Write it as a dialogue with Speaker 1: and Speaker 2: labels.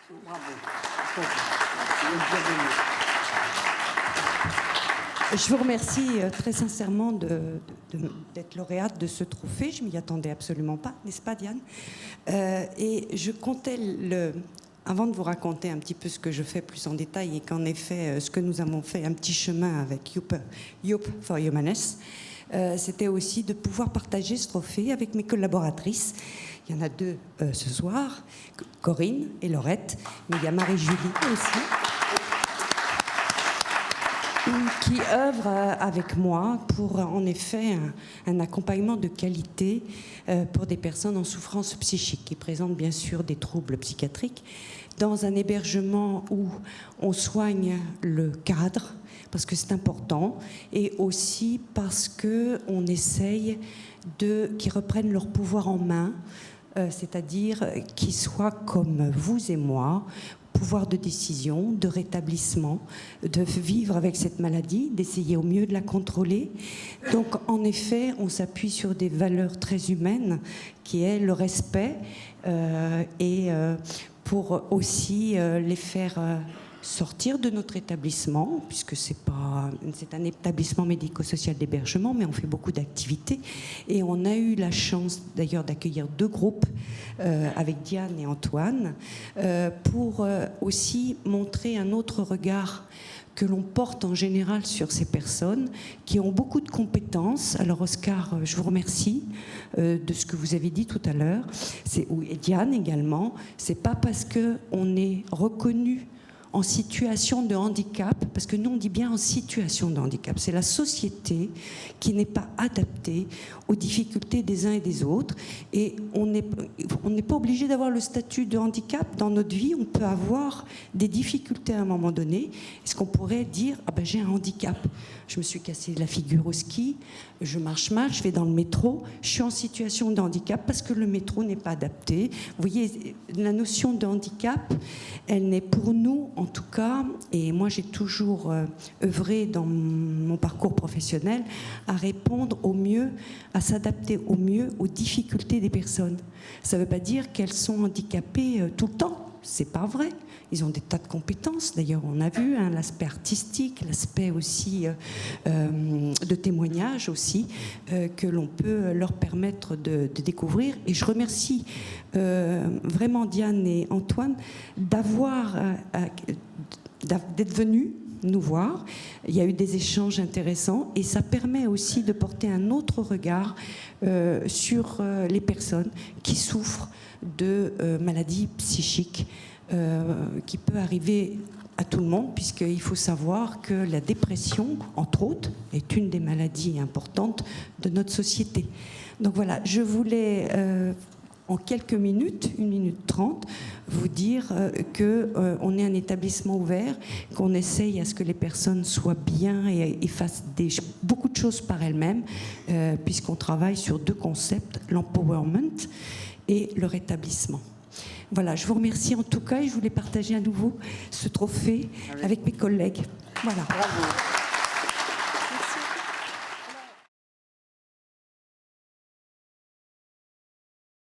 Speaker 1: Bravo. Bienvenue.
Speaker 2: Je vous remercie très sincèrement d'être lauréate de ce trophée. Je ne m'y attendais absolument pas, n'est-ce pas, Diane? Et je comptais, avant de vous raconter un petit peu ce que je fais plus en détail, et qu'en effet, ce que nous avons fait, un petit chemin avec Youp for Humaness, c'était aussi de pouvoir partager ce trophée avec mes collaboratrices. Il y en a deux ce soir, Corinne et Laurette, mais il y a Marie-Julie aussi, qui œuvre avec moi pour, en effet, un accompagnement de qualité pour des personnes en souffrance psychique, qui présentent bien sûr des troubles psychiatriques, dans un hébergement où on soigne le cadre, parce que c'est important, et aussi parce qu'on essaye qu'ils reprennent leur pouvoir en main, c'est-à-dire qu'ils soient comme vous et moi, pouvoir de décision, de rétablissement, de vivre avec cette maladie, d'essayer au mieux de la contrôler. Donc, en effet, on s'appuie sur des valeurs très humaines, qui est le respect, et pour aussi les faire sortir de notre établissement, puisque c'est un établissement médico-social d'hébergement, mais on fait beaucoup d'activités. Et on a eu la chance d'ailleurs d'accueillir 2 groupes avec Diane et Antoine pour aussi montrer un autre regard que l'on porte en général sur ces personnes qui ont beaucoup de compétences. Alors Oscar, je vous remercie de ce que vous avez dit tout à l'heure, et Diane également. C'est pas parce qu'on est reconnu en situation de handicap, parce que nous on dit bien en situation de handicap, c'est la société qui n'est pas adaptée aux difficultés des uns et des autres, et on n'est pas obligé d'avoir le statut de handicap dans notre vie. On peut avoir des difficultés à un moment donné. Est-ce qu'on pourrait dire ah ben j'ai un handicap, je me suis cassé la figure au ski, je marche mal, je vais dans le métro, je suis en situation de handicap parce que le métro n'est pas adapté. Vous voyez, la notion de handicap, elle n'est pour nous, en tout cas, et moi j'ai toujours œuvré dans mon parcours professionnel à répondre au mieux, à s'adapter au mieux aux difficultés des personnes. Ça ne veut pas dire qu'elles sont handicapées tout le temps, c'est pas vrai. Ils ont des tas de compétences. D'ailleurs, on a vu l'aspect artistique, l'aspect aussi de témoignage aussi, que l'on peut leur permettre de découvrir. Et je remercie vraiment Diane et Antoine d'être venus nous voir. Il y a eu des échanges intéressants et ça permet aussi de porter un autre regard sur les personnes qui souffrent de maladies psychiques, qui peut arriver à tout le monde, puisqu'il faut savoir que la dépression, entre autres, est une des maladies importantes de notre société. Donc voilà, je voulais en quelques minutes, 1 minute 30, vous dire qu'on est un établissement ouvert, qu'on essaye à ce que les personnes soient bien et fassent beaucoup de choses par elles-mêmes, puisqu'on travaille sur 2 concepts, l'empowerment et le rétablissement. Voilà, je vous remercie en tout cas et je voulais partager à nouveau ce trophée avec mes collègues. Voilà.
Speaker 1: Bravo.